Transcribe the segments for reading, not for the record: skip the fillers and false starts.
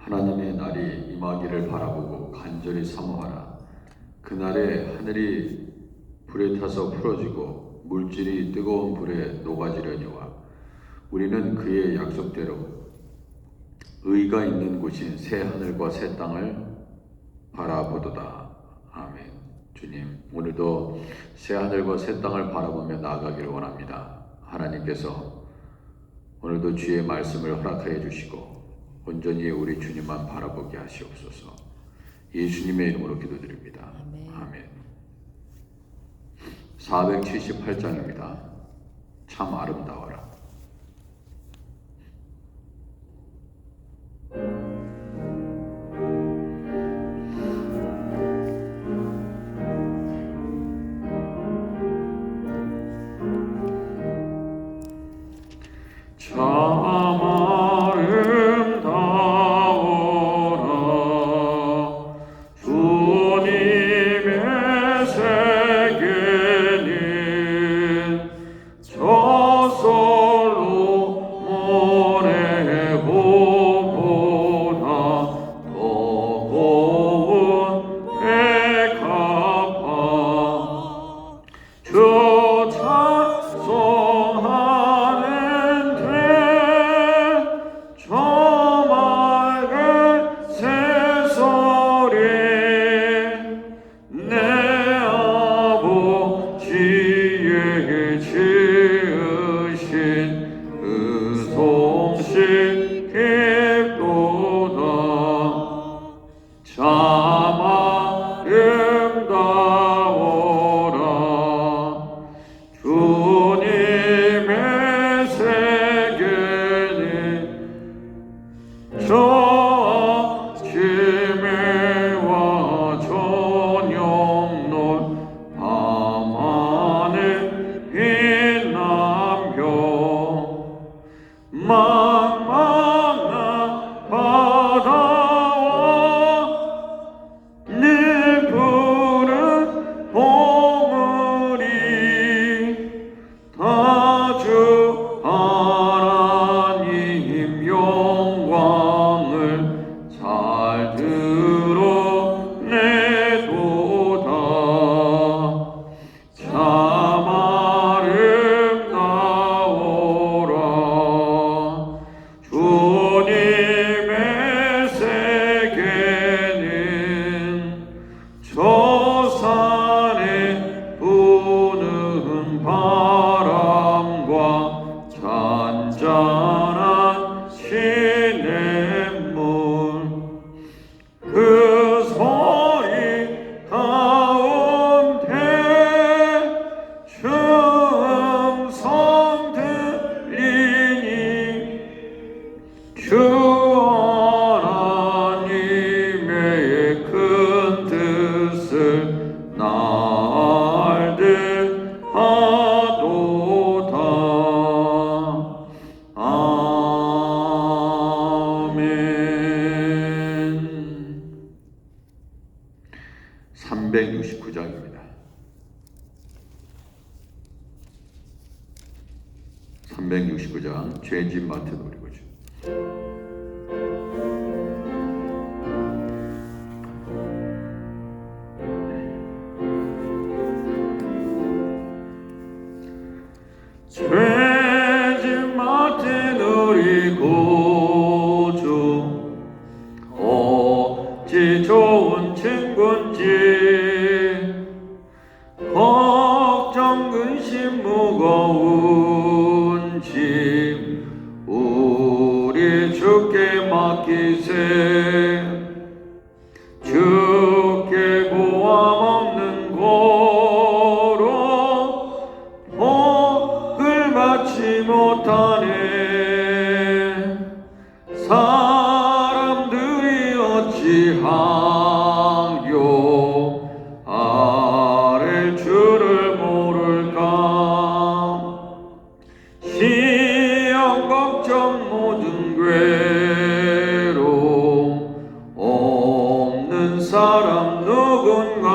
하나님의 날이 임하기를 바라보고 간절히 사모하라. 그날에 하늘이 불에 타서 풀어지고 물질이 뜨거운 불에 녹아지려니와 우리는 그의 약속대로 의가 있는 곳인 새 하늘과 새 땅을 바라보도다. 아멘. 주님, 오늘도 새 하늘과 새 땅을 바라보며 나아가기를 원합니다. 하나님께서 오늘도 주의 말씀을 허락하여 주시고 온전히 우리 주님만 바라보게 하시옵소서. 예수님의 이름으로 기도드립니다. 아멘. 478장입니다. 참 아름다워라. 참 아름다워라. 주님의 세계는 저솔로몬의 보보다 더 고운 백합화. 주 찬송하는 저 맑은 새소리 내 아버지의 지으신 그 송신 깊도다. 참 아름다워라. 주님의 세계는 저 아침해와 저녁놀 밤하늘 빛나며 망망한 바다와 늘 푸른 보물이 다 주 하나님 영광을 잘 드러내도다. 참 아름다워라. 주님의 세계는 저 산에 부는 바람과 잔잔한 시냇물 그 소리 가운데 음성 들리니 주 하나님의 큰 뜻을 날들 하도다. 아멘. 369장입니다. 369장 죄짐 맡은 우리고죠. 죄짐 맡은 우리 구주 어찌 좋은 친구인지 걱정 근심 무거운 짐 우리 주께 맡기세. 주께 고함 없는 고로 복을 받지 못하네. 사람들이 어찌하여 아랠 줄을 모를까. 시험 걱정 모든 괴로움 없는 사람 누군가.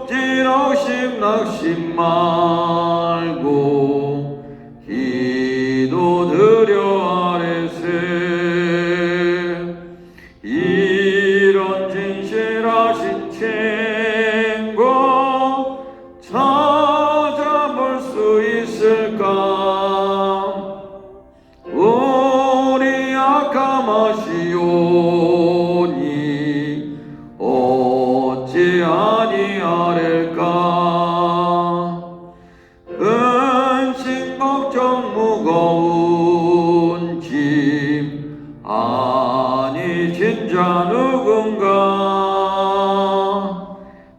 부지러심 낙심 말고 기도드려 아래서 자 누군가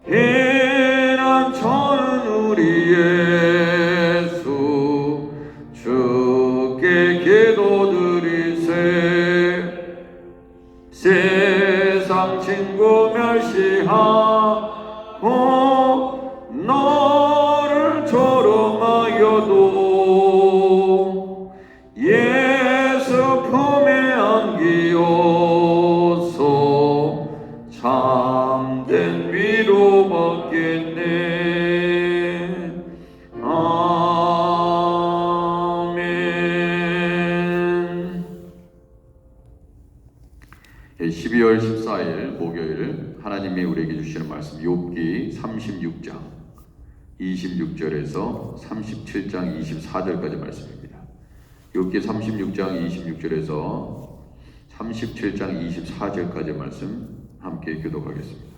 피난처는 우리 예수 주께 기도드리세 세상 친구 멸시하고 너를 조롱하여도 예수 품에 안기어서 참된 위로 받겠네. 아멘. 12월 14일 목요일 하나님이 우리에게 주시는 말씀 욥기 36장 26절에서 37장 24절까지 말씀입니다. 욥기 36장 26절에서 37장 24절까지 말씀 함께 교독하겠습니다.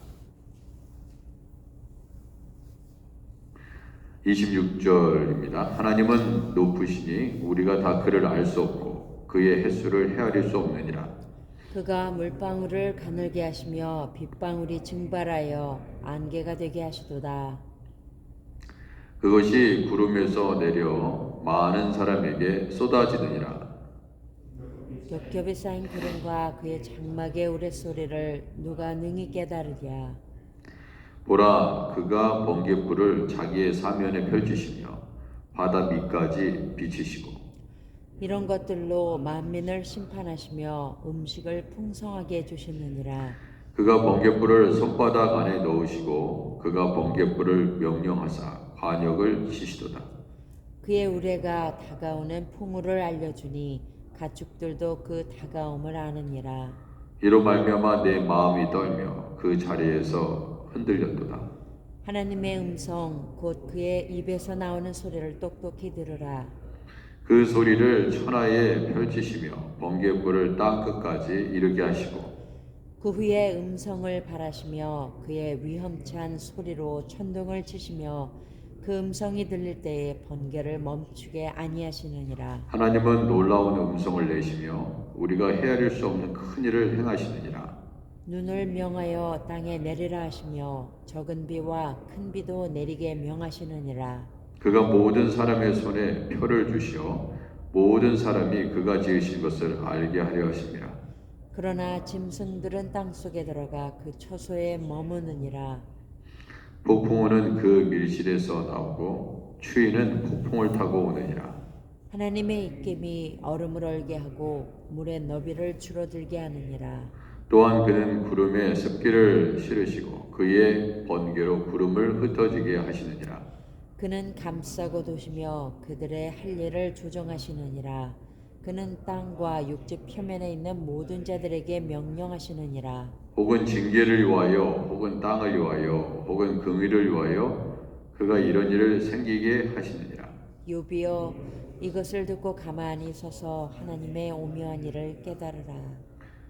26절입니다. 하나님은 높으시니 우리가 다 그를 알 수 없고 그의 횟수를 헤아릴 수 없느니라. 그가 물방울을 가늘게 하시며 빗방울이 증발하여 안개가 되게 하시도다. 그것이 구름에서 내려 많은 사람에게 쏟아지느니라. 겹겹이 쌓인 구름과 그의 장막의 우레소리를 누가 능히 깨달으랴. 보라, 그가 번갯불을 자기의 사면에 펼치시며 바다 밑까지 비치시고 이런 것들로 만민을 심판하시며 음식을 풍성하게 해주시느니라. 그가 번갯불을 손바닥 안에 넣으시고 그가 번갯불을 명령하사 관역을 치시도다. 그의 우레가 다가오는 풍우를 알려주니 가축들도 그 다가옴을 아느니라. 이로 말미암아 내 마음이 떨며 그 자리에서 흔들렸도다. 하나님의 음성 곧 그의 입에서 나오는 소리를 똑똑히 들으라. 그 소리를 천하에 펼치시며 번갯불을 땅 끝까지 이르게 하시고 그 후에 음성을 발하시며 그의 위험찬 소리로 천둥을 치시며 그 음성이 들릴 때에 번개를 멈추게 아니하시느니라. 하나님은 놀라운 음성을 내시며 우리가 헤아릴 수 없는 큰 일을 행하시느니라. 눈을 명하여 땅에 내리라 하시며 적은 비와 큰 비도 내리게 명하시느니라. 그가 모든 사람의 손에 표를 주시어 모든 사람이 그가 지으신 것을 알게 하려 하심이라. 그러나 짐승들은 땅속에 들어가 그 초소에 머무느니라. 폭풍우는 그 밀실에서 나오고 추위는 폭풍을 타고 오느니라. 하나님의 입김이 얼음을 얼게 하고 물의 너비를 줄어들게 하느니라. 또한 그는 구름에 습기를 실으시고 그의 번개로 구름을 흩어지게 하시느니라. 그는 감싸고 도시며 그들의 할 일을 조정하시느니라. 그는 땅과 육지 표면에 있는 모든 자들에게 명령하시느니라. 혹은 징계를 위하여 혹은 땅을 위하여 혹은 긍휼을 위하여 그가 이런 일을 생기게 하시느니라. 욥이여 이것을 듣고 가만히 서서 하나님의 오묘한 일을 깨달으라.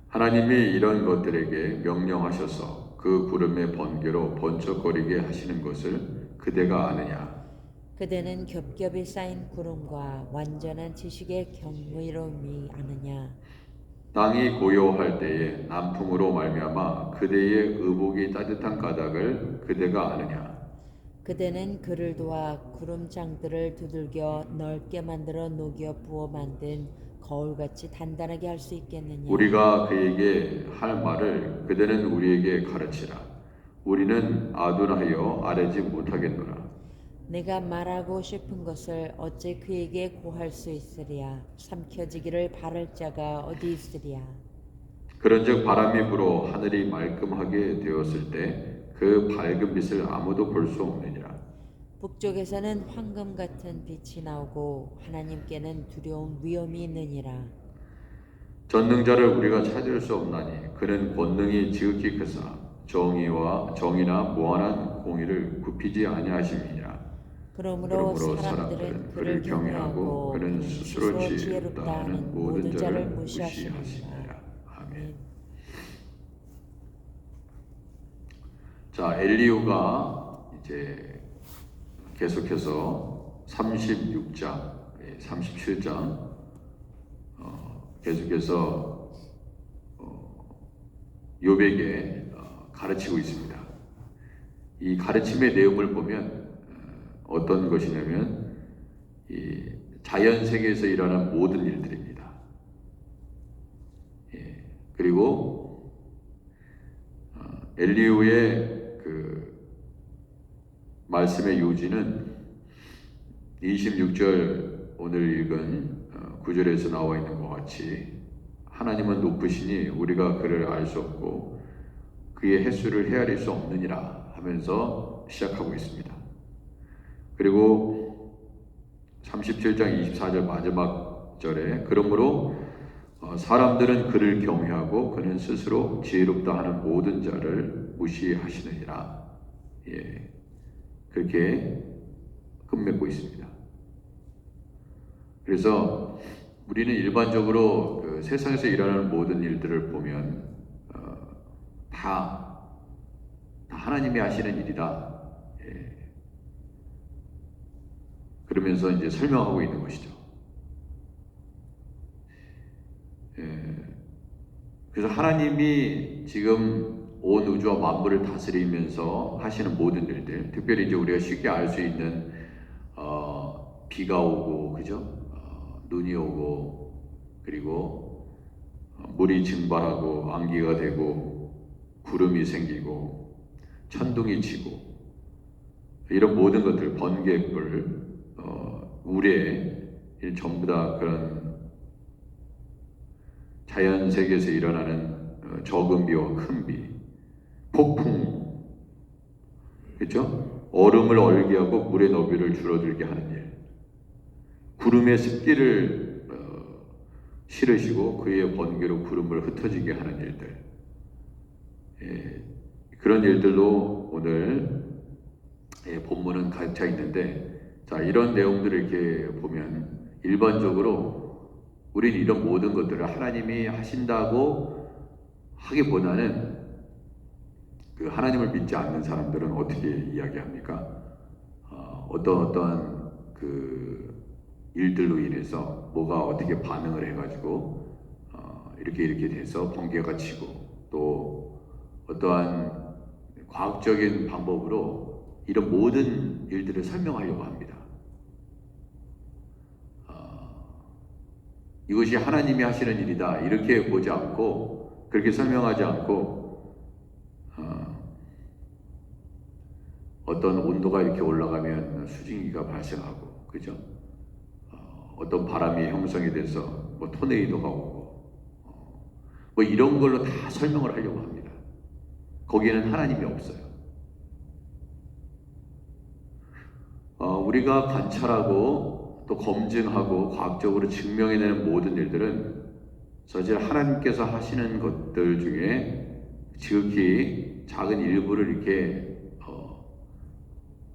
하나님이 이런 것들에게 명령하셔서 그 구름의 번개로 번쩍거리게 하시는 것을 그대가 아느냐? 그대는 겹겹이 쌓인 구름과 완전한 지식의 경이로움이 아느냐? 땅이 고요할 때에 남풍으로 말미암아 그대의 의복이 따뜻한 까닭을 그대가 아느냐? 그대는 그를 도와 구름장들을 두들겨 넓게 만들어 녹여 부어 만든 거울같이 단단하게 할 수 있겠느냐? 우리가 그에게 할 말을 그대는 우리에게 가르치라. 우리는 아둔하여 아뢰지 못하겠노라. 내가 말하고 싶은 것을 어찌 그에게 고할 수 있으랴? 삼켜지기를 바랄 자가 어디 있으랴? 그런즉 바람이 불어 하늘이 말끔하게 되었을 때 그 밝은 빛을 아무도 볼 수 없느니라. 북쪽에서는 황금 같은 빛이 나오고 하나님께는 두려운 위엄이 있느니라. 전능자를 우리가 찾을 수 없나니 그는 권능이 지극히 크사 정의나 무한한 공의를 굽히지 아니하심이니라. 그러므로 사람들은 그를 경외하고 그는 스스로 지혜롭다 하는 모든 자를 무시하시느니라. 아멘. 자, 엘리후가 이제 계속해서 36장, 37장 계속해서 욥에게 가르치고 있습니다. 이 가르침의 내용을 보면 어떤 것이냐면 이 자연 세계에서 일어나는 모든 일들입니다. 그리고 엘리후의 그 말씀의 요지는 26절 오늘 읽은 구절에서 나와 있는 것 같이 하나님은 높으시니 우리가 그를 알 수 없고 그의 횟수를 헤아릴 수 없느니라 하면서 시작하고 있습니다. 그리고 37장 24절 마지막 절에 그러므로 사람들은 그를 경외하고 그는 스스로 지혜롭다 하는 모든 자를 무시하시느니라. 그렇게 끝맺고 있습니다. 그래서 우리는 일반적으로 그 세상에서 일어나는 모든 일들을 보면 다 하나님이 하시는 일이다. 그러면서 이제 설명하고 있는 것이죠. 그래서 하나님이 지금 온 우주와 만물을 다스리면서 하시는 모든 일들, 특별히 이제 우리가 쉽게 알 수 있는 비가 오고, 그죠? 눈이 오고, 그리고 물이 증발하고, 안개가 되고, 구름이 생기고, 천둥이 치고, 이런 모든 것들, 번개불, 우레, 전부 다 그런 자연 세계에서 일어나는 적은 비와 큰 비, 폭풍, 그렇죠? 얼음을 얼게 하고 물의 너비를 줄어들게 하는 일, 구름의 습기를 실으시고 그의 번개로 구름을 흩어지게 하는 일들, 그런 일들로 오늘 본문은 가득 차 있는데, 자, 이런 내용들을 이렇게 보면 일반적으로 우리는 이런 모든 것들을 하나님이 하신다고 하기보다는 그 하나님을 믿지 않는 사람들은 어떻게 이야기합니까? 어떤 그 일들로 인해서 뭐가 어떻게 반응을 해가지고 이렇게 돼서 번개가 치고, 또 어떠한 과학적인 방법으로 이런 모든 일들을 설명하려고 합니다. 이것이 하나님이 하시는 일이다 이렇게 보지 않고, 그렇게 설명하지 않고, 어떤 온도가 이렇게 올라가면 수증기가 발생하고, 그죠? 어떤 바람이 형성이 돼서 뭐 토네이도가 오고, 뭐 이런 걸로 다 설명을 하려고 합니다. 거기에는 하나님이 없어요. 우리가 관찰하고 또 검증하고 과학적으로 증명해내는 모든 일들은 사실 하나님께서 하시는 것들 중에 지극히 작은 일부를 이렇게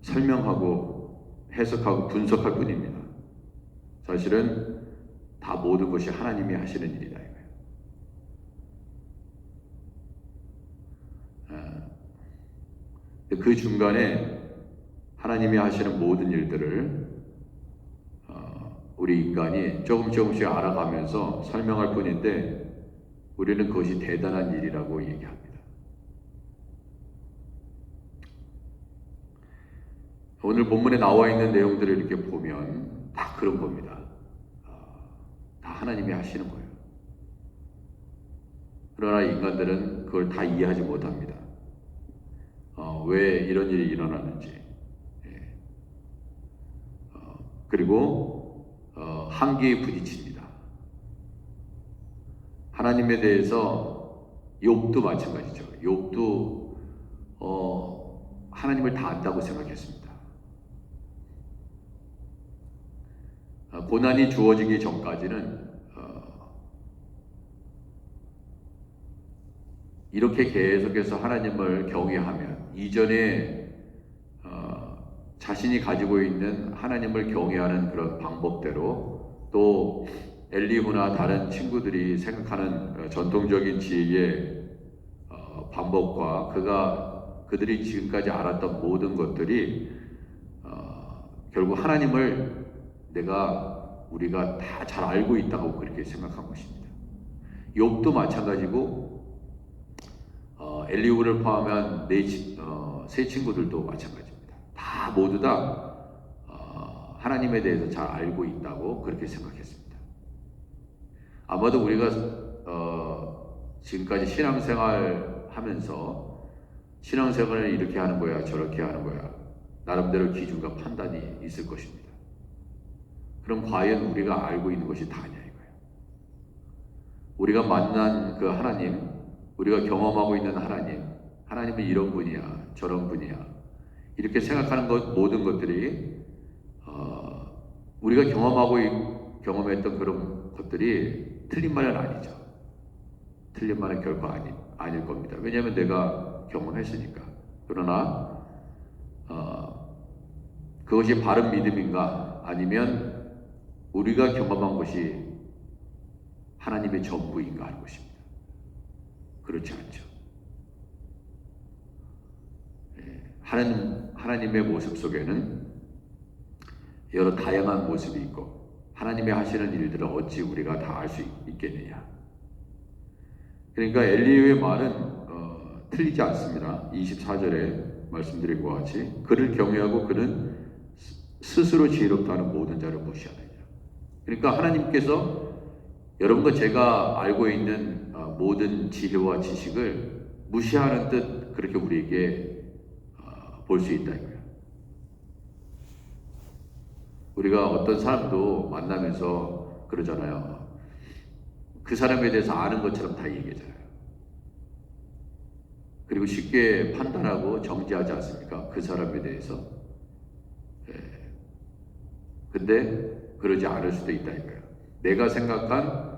설명하고 해석하고 분석할 뿐입니다. 사실은 다 모든 것이 하나님이 하시는 일이다 이거예요. 그 중간에 하나님이 하시는 모든 일들을 우리 인간이 조금씩 알아가면서 설명할 뿐인데, 우리는 그것이 대단한 일이라고 얘기합니다. 오늘 본문에 나와 있는 내용들을 이렇게 보면 다 그런 겁니다. 다 하나님이 하시는 거예요. 그러나 인간들은 그걸 다 이해하지 못합니다. 왜 이런 일이 일어나는지, 그리고 한계에 부딪힙니다. 하나님에 대해서 욥도 마찬가지죠. 욥도 하나님을 다 안다고 생각했습니다. 고난이 주어지기 전까지는 이렇게 계속해서 하나님을 경외하면, 이전에 자신이 가지고 있는 하나님을 경외하는 그런 방법대로, 또 엘리후나 다른 친구들이 생각하는 전통적인 지혜의 방법과 그들이 지금까지 알았던 모든 것들이 결국 하나님을 우리가 다 잘 알고 있다고 그렇게 생각한 것입니다. 욥도 마찬가지고, 엘리후를 포함한 세 친구들도 마찬가지입니다. 다 모두 다 하나님에 대해서 잘 알고 있다고 그렇게 생각했습니다. 아마도 우리가 지금까지 신앙생활 하면서 신앙생활을 이렇게 하는 거야 저렇게 하는 거야 나름대로 기준과 판단이 있을 것입니다. 그럼 과연 우리가 알고 있는 것이 다냐 이거예요. 우리가 만난 그 하나님, 우리가 경험하고 있는 하나님은 이런 분이야 저런 분이야 이렇게 생각하는 모든 것들이 우리가 경험했던 그런 것들이 틀린 말은 아니죠. 틀린 말은 결코 아닐 겁니다. 왜냐하면 내가 경험했으니까. 그러나 그것이 바른 믿음인가 아니면 우리가 경험한 것이 하나님의 전부인가 하는 것입니다. 그렇지 않죠. 하나님의 모습 속에는 여러 다양한 모습이 있고 하나님의 하시는 일들을 어찌 우리가 다 알 수 있겠느냐. 그러니까 엘리후의 말은 틀리지 않습니다. 24절에 말씀드린 것 같이 그를 경외하고 그는 스스로 지혜롭다는 모든 자를 무시하느니라. 그러니까 하나님께서 여러분과 제가 알고 있는 모든 지혜와 지식을 무시하는 뜻 그렇게 우리에게 볼 수 있다 이거예요. 우리가 어떤 사람도 만나면서 그러잖아요. 그 사람에 대해서 아는 것처럼 다 얘기하잖아요. 그리고 쉽게 판단하고 정지하지 않습니까? 그 사람에 대해서. 근데 그러지 않을 수도 있다 이거예요. 내가 생각한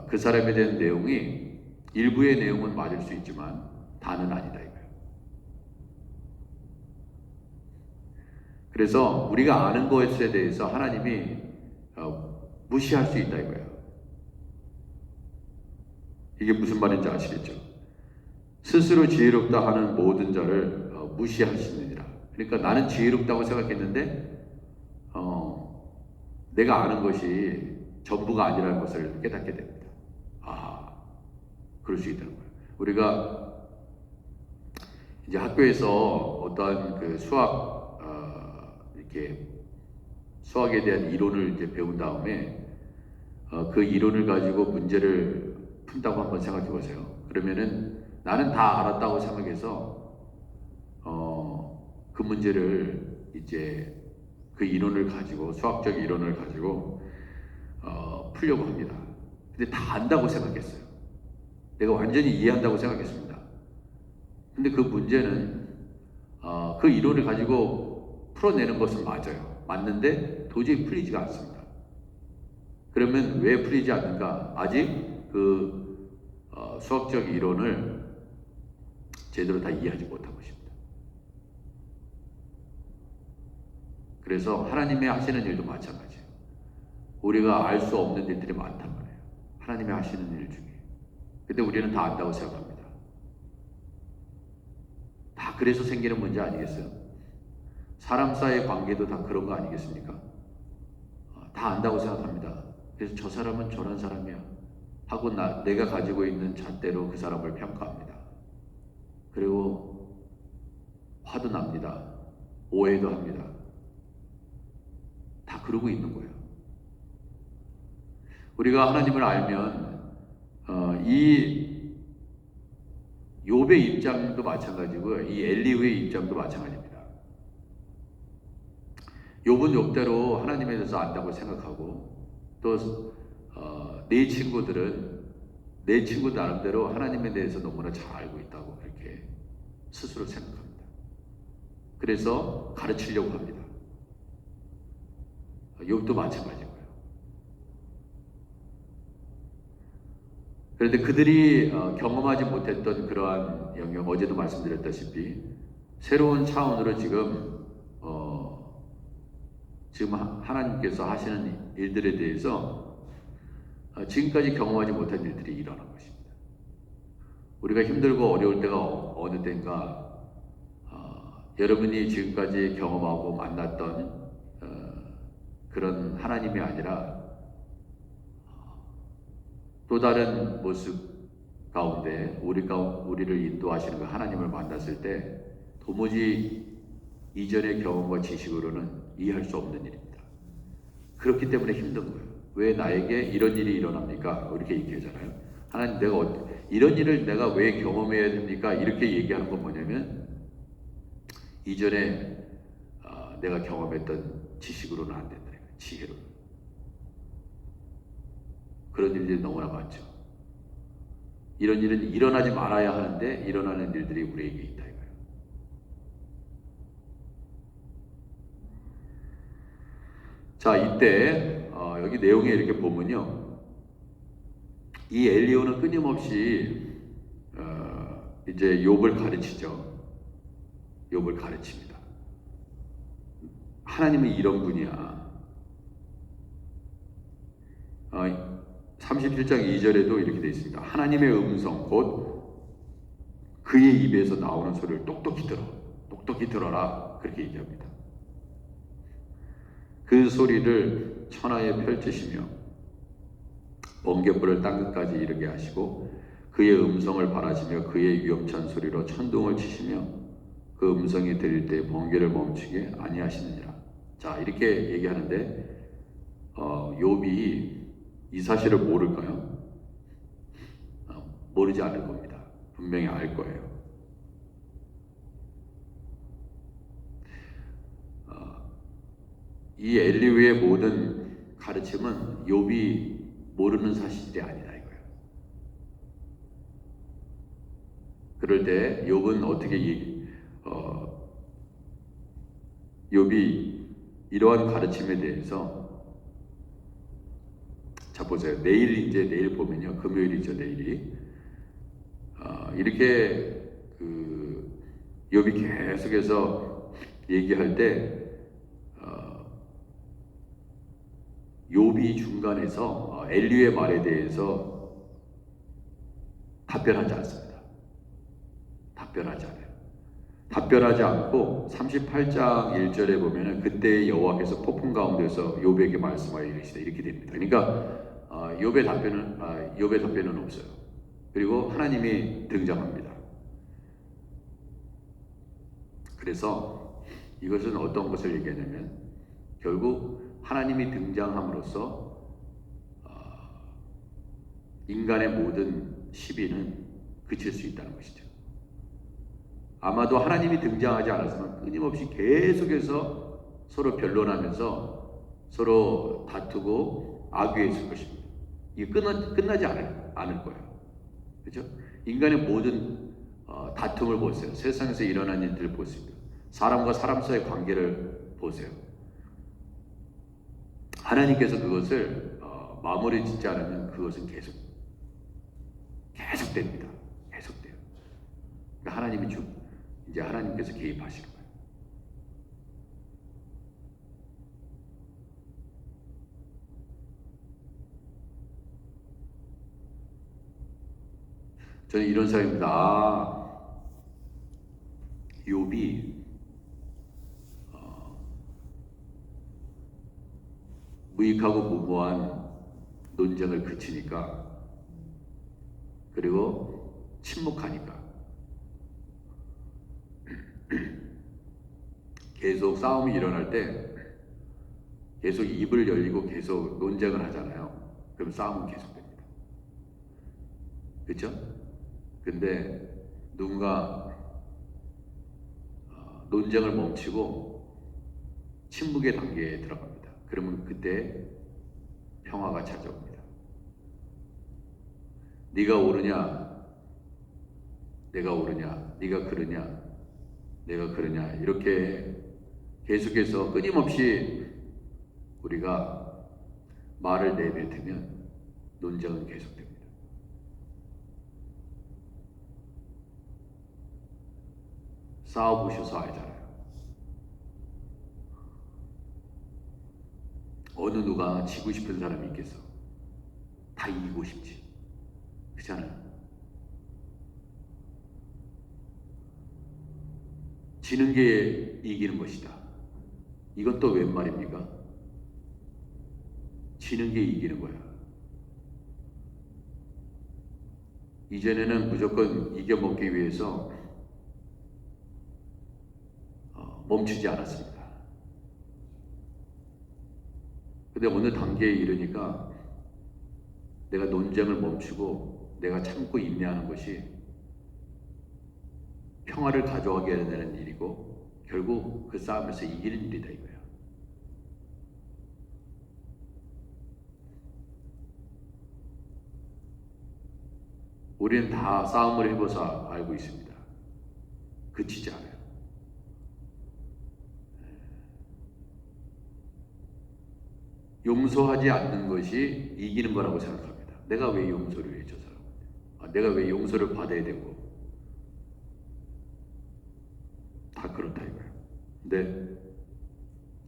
그 사람에 대한 내용이 일부의 내용은 맞을 수 있지만 다는 아니다 이거예요. 그래서 우리가 아는 것에 대해서 하나님이 무시할 수 있다 이거예요. 이게 무슨 말인지 아시겠죠? 스스로 지혜롭다 하는 모든 자를 무시하시느니라. 그러니까 나는 지혜롭다고 생각했는데 내가 아는 것이 전부가 아니라는 것을 깨닫게 됩니다. 그럴 수 있다는 거예요. 우리가 이제 학교에서 어떠한 그 수학에 대한 이론을 이제 배운 다음에 그 이론을 가지고 문제를 푼다고 한번 생각해 보세요. 그러면은 나는 다 알았다고 생각해서 그 문제를 이제 그 이론을 가지고 수학적 이론을 가지고 풀려고 합니다. 근데 다 안다고 생각했어요. 내가 완전히 이해한다고 생각했습니다. 근데 그 문제는 그 이론을 가지고 풀어내는 것은 맞아요. 맞는데 도저히 풀리지가 않습니다. 그러면 왜 풀리지 않는가? 아직 그 수학적 이론을 제대로 다 이해하지 못한 것입니다. 그래서 하나님의 하시는 일도 마찬가지예요. 우리가 알 수 없는 일들이 많단 말이에요. 하나님의 하시는 일 중에. 근데 우리는 다 안다고 생각합니다. 다 그래서 생기는 문제 아니겠어요? 사람 사이의 관계도 다 그런 거 아니겠습니까? 다 안다고 생각합니다. 그래서 저 사람은 저런 사람이야 하고 내가 가지고 있는 잣대로 그 사람을 평가합니다. 그리고 화도 납니다. 오해도 합니다. 다 그러고 있는 거예요. 우리가 하나님을 알면 이 욥의 입장도 마찬가지고요. 이 엘리후의 입장도 마찬가지입니다. 욥은 욥대로 하나님에 대해서 안다고 생각하고 또 내 친구 나름대로 하나님에 대해서 너무나 잘 알고 있다고 그렇게 스스로 생각합니다. 그래서 가르치려고 합니다. 욥도 마찬가지고요. 그런데 그들이 경험하지 못했던 그러한 영역, 어제도 말씀드렸다시피 새로운 차원으로 지금 하나님께서 하시는 일들에 대해서 지금까지 경험하지 못한 일들이 일어난 것입니다. 우리가 힘들고 어려울 때가 어느 때인가 여러분이 지금까지 경험하고 만났던 그런 하나님이 아니라 또 다른 모습, 가운데 우리를 인도하시는 그 하나님을 만났을 때 도무지 이전의 경험과 지식으로는 이해할 수 없는 일입니다. 그렇기 때문에 힘든 거예요. 왜 나에게 이런 일이 일어납니까? 이렇게 얘기하잖아요. 하나님, 이런 일을 내가 왜 경험해야 됩니까? 이렇게 얘기하는 건 뭐냐면 이전에 내가 경험했던 지식으로는 안 된다. 지혜로. 그런 일들이 너무나 많죠. 이런 일은 일어나지 말아야 하는데 일어나는 일들이 우리에게 있다 이거예요. 자, 이때 여기 내용에 이렇게 보면요, 이 엘리오는 끊임없이 이제 욥을 가르치죠. 욥을 가르칩니다. 하나님은 이런 분이야. 37장 2절에도 이렇게 되어 있습니다. 하나님의 음성 곧 그의 입에서 나오는 소리를 똑똑히 들어라, 그렇게 얘기합니다. 그 소리를 천하에 펼치시며 번갯불을 땅끝까지 이르게 하시고 그의 음성을 바라시며 그의 위험찬 소리로 천둥을 치시며 그 음성이 들릴 때 번개를 멈추게 아니하시느니라. 자, 이렇게 얘기하는데 욥이 이 사실을 모를까요? 모르지 않을 겁니다. 분명히 알 거예요. 이 엘리후의 모든 가르침은 욥이 모르는 사실이 아니다 이거예요. 그럴 때 욥은 어떻게 욥이 이러한 가르침에 대해서, 자 보세요. 내일 보면요, 금요일이죠. 내일이 이렇게 욥이 계속해서 얘기할 때 욥이 중간에서 엘리의 말에 대해서 답변하지 않습니다. 답변하지 않아요. 답변하지 않고 38장 1절에 보면은 그때 여호와께서 폭풍 가운데서 욥에게 말씀하여 이르시되 이렇게 됩니다. 그러니까 욥의 답변은 없어요. 그리고 하나님이 등장합니다. 그래서 이것은 어떤 것을 얘기하냐면 결국 하나님이 등장함으로써 인간의 모든 시비는 그칠 수 있다는 것이죠. 아마도 하나님이 등장하지 않았으면 끊임없이 계속해서 서로 변론하면서 서로 다투고 악유했을 것입니다. 이게 끝나지 않을 거예요. 그렇죠? 인간의 모든 다툼을 보세요. 세상에서 일어난 일들을 보세요. 사람과 사람 사이의 관계를 보세요. 하나님께서 그것을 마무리 짓지 않으면 그것은 계속됩니다. 계속돼요. 그러니까 이제 하나님께서 개입하시는 거예요. 저는 이런 사람입니다. 욥이 무익하고 무모한 논쟁을 그치니까, 그리고 침묵하니까 계속 싸움이 일어날 때 계속 입을 열리고 계속 논쟁을 하잖아요. 그럼 싸움은 계속됩니다. 그렇죠? 근데 누군가 논쟁을 멈추고 침묵의 단계에 들어갑니다. 그러면 그때 평화가 찾아옵니다. 네가 옳으냐, 내가 옳으냐, 네가 그러냐, 내가 그러냐, 이렇게 계속해서 끊임없이 우리가 말을 내뱉으면 논쟁은 계속됩니다. 싸워보셔서 알잖아요. 어느 누가 지고 싶은 사람이 있겠어? 다 이기고 싶지. 그렇잖아요. 지는 게 이기는 것이다. 이건 또 웬 말입니까? 지는 게 이기는 거야. 이전에는 무조건 이겨먹기 위해서 멈추지 않았습니다. 근데 어느 단계에 이르니까 내가 논쟁을 멈추고 내가 참고 인내하는 것이 평화를 가져가게 되는 일이고 결국 그 싸움에서 이기는 일이다 이거예요. 우리는 다 싸움을 해봐서 알고 있습니다. 그치지 않아요. 용서하지 않는 것이 이기는 거라고 생각합니다. 내가 왜 용서를 해 저 사람? 내가 왜 용서를 받아야 되고? 다 그렇다 이거예요. 근데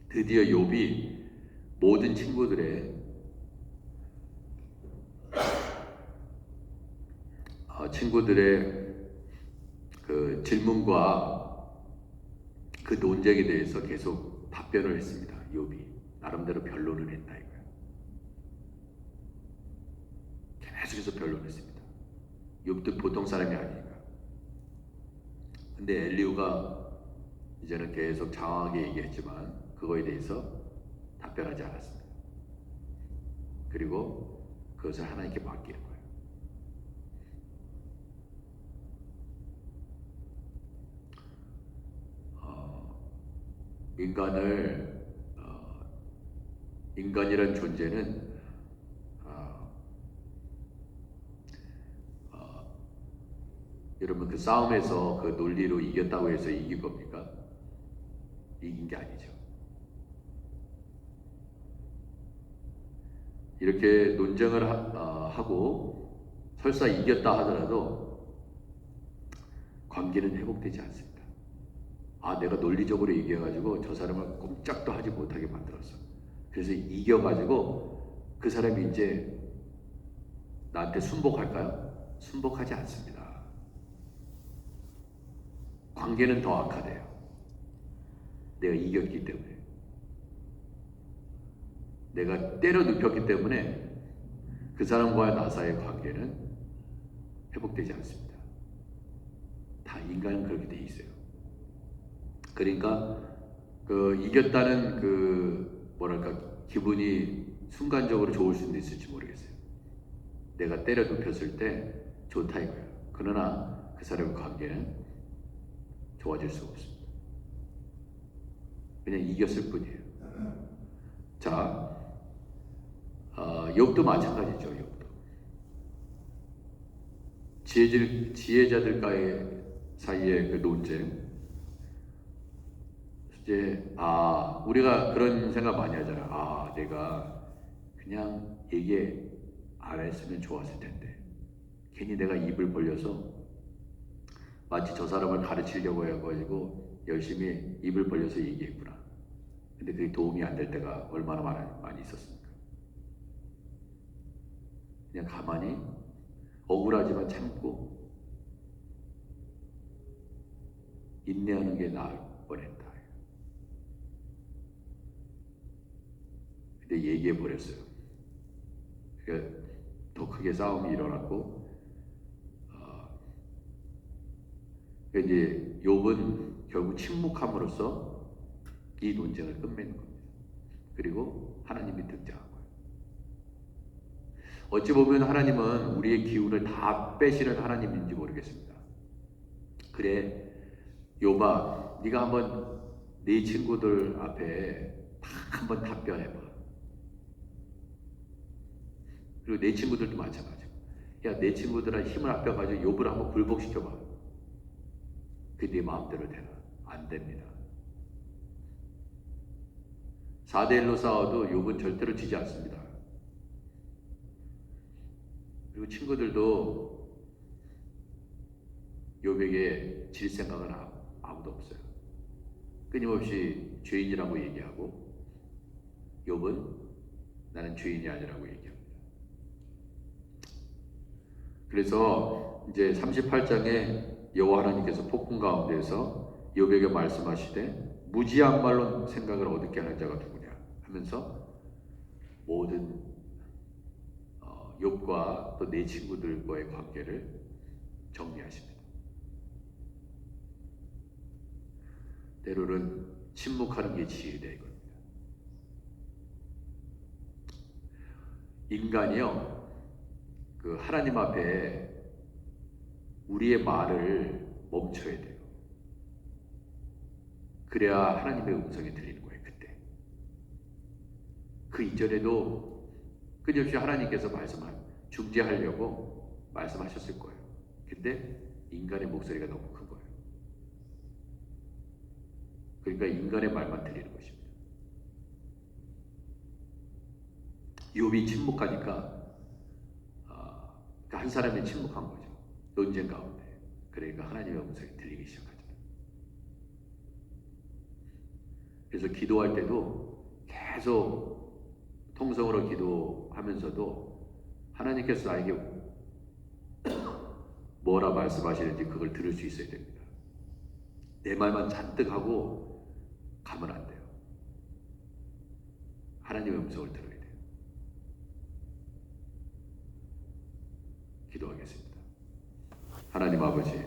드디어 욥이 모든 친구들의 그 질문과 그 논쟁에 대해서 계속 답변을 했습니다. 욥이 나름대로 변론을 했다 이거예요. 계속해서 변론했습니다. 욥도 보통 사람이 아니니까. 근데 엘리후가 이제는 계속 장황하게 얘기했지만 그거에 대해서 답변하지 않았습니다. 그리고 그것을 하나님께 맡기는 거예요. 인간이란 존재는 여러분 그 싸움에서 그 논리로 이겼다고 해서 이긴 겁니까? 이긴 게 아니죠. 이렇게 논쟁을 하고 설사 이겼다 하더라도 관계는 회복되지 않습니다. 내가 논리적으로 얘기해가지고 저 사람을 꼼짝도 하지 못하게 만들었어. 그래서 이겨가지고 그 사람이 이제 나한테 순복할까요? 순복하지 않습니다. 관계는 더 악화돼요. 내가 이겼기 때문에. 내가 때려 눕혔기 때문에 그 사람과의 나 사이의 관계는 회복되지 않습니다. 다 인간은 그렇게 돼 있어요. 그러니까 그 이겼다는 그 뭐랄까 기분이 순간적으로 좋을 수는 있을지 모르겠어요. 내가 때려 눕혔을 때 좋다 이거예요. 그러나 그 사람의 관계는 좋아질 수가 없습니다. 그냥 이겼을 뿐이에요. 자, 욥도 마찬가지죠. 욥도 지혜자들과의 사이의 그 논쟁. 이제 우리가 그런 생각 많이 하잖아. 내가 그냥 얘기 안 했으면 좋았을 텐데 괜히 내가 입을 벌려서 마치 저 사람을 가르치려고 해가지고 열심히 입을 벌려서 얘기했구나. 근데 그게 도움이 안 될 때가 얼마나 많이 있었습니까? 그냥 가만히 억울하지만 참고 인내하는 게 나을 뻔했다. 근데 얘기해 버렸어요. 그러니까 더 크게 싸움이 일어났고, 이제 욥은 결국 침묵함으로써 이 논쟁을 끝맺는 겁니다. 그리고 하나님이 등장한 거예요. 어찌 보면 하나님은 우리의 기운을 다 빼시는 하나님인지 모르겠습니다. 그래, 욥아, 네가 한번 네 친구들 앞에 다 한번 답변해봐. 그리고 내 친구들도 마찬가지고, 야, 내 친구들한테 힘을 합쳐가지고 욥을 한번 굴복시켜봐. 그게 네 마음대로 되나? 안 됩니다. 4대1로 싸워도 욥은 절대로 지지 않습니다. 그리고 친구들도 욥에게 질 생각은 아무도 없어요. 끊임없이 죄인이라고 얘기하고 욥은 나는 죄인이 아니라고 얘기합니다. 그래서 이제 38장에 여호와 하나님께서 폭풍 가운데에서 욥에게 말씀하시되 무지한 말로 생각을 어둡게 하는 자가 누구냐 하면서 모든 욥과 또 내 친구들과의 관계를 정리하십니다. 때로는 침묵하는 게 지혜다 이겁니다. 인간이요, 그 하나님 앞에 우리의 말을 멈춰야 돼요. 그래야 하나님의 음성이 들리는 거예요. 그때 그 이전에도 끊임없이 하나님께서 중재하려고 말씀하셨을 거예요. 근데 인간의 목소리가 너무 큰 거예요. 그러니까 인간의 말만 들리는 것입니다. 욥이 침묵하니까 한 사람이 침묵한 거죠. 논쟁 가운데. 그러니까 하나님의 음성이 들리기 시작하죠. 그래서 기도할 때도 계속 통성으로 기도하면서도 하나님께서 나에게 뭐라 말씀하시는지 그걸 들을 수 있어야 됩니다. 내 말만 잔뜩 하고 가면 안 돼요. 하나님의 음성을 들어야 돼요. 기도하겠습니다. 하나님 아버지,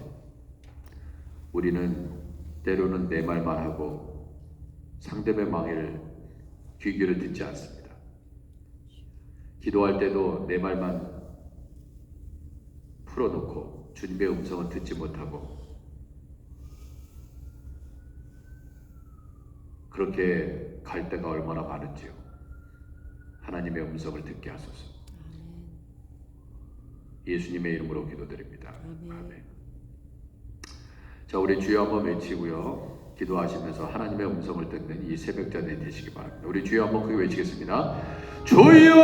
우리는 때로는 내 말만 하고 상대의 말을 귀 기울여 듣지 않습니다. 기도할 때도 내 말만 풀어놓고 주님의 음성은 듣지 못하고 그렇게 갈 때가 얼마나 많은지요. 하나님의 음성을 듣게 하소서. 예수님의 이름으로 기도드립니다. 아멘. 자, 우리 주여 한번 외치고요. 기도하시면서 하나님의 음성을 듣는 이 새벽전에 되시기 바랍니다. 우리 주여 한번 크게 외치겠습니다. 주여!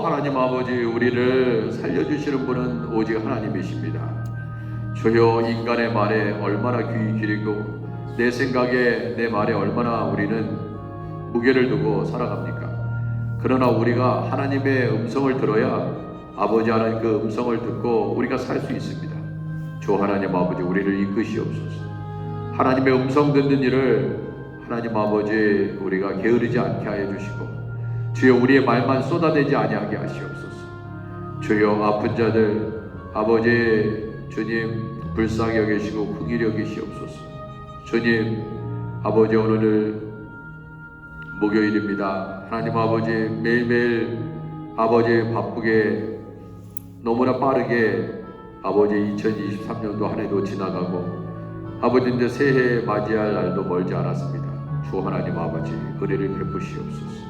하나님 아버지, 우리를 살려주시는 분은 오직 하나님이십니다. 주여, 인간의 말에 얼마나 귀 기울이고 내 생각에 내 말에 얼마나 우리는 무게를 두고 살아갑니까? 그러나 우리가 하나님의 음성을 들어야 아버지 하나님 그 음성을 듣고 우리가 살 수 있습니다. 주 하나님 아버지, 우리를 이끄시옵소서. 하나님의 음성 듣는 일을 하나님 아버지 우리가 게으르지 않게 하여 주시고 주여 우리의 말만 쏟아내지 아니하게 하시옵소서. 주여 아픈 자들 아버지 주님 불쌍히 여기시고 긍휼히 여기시옵소서. 주님 아버지 오늘 목요일입니다. 하나님 아버지 매일매일 아버지 바쁘게 너무나 빠르게 아버지 2023년도 한 해도 지나가고 아버지 이제 새해 맞이할 날도 멀지 않았습니다. 주 하나님 아버지 은혜를 베푸시옵소서.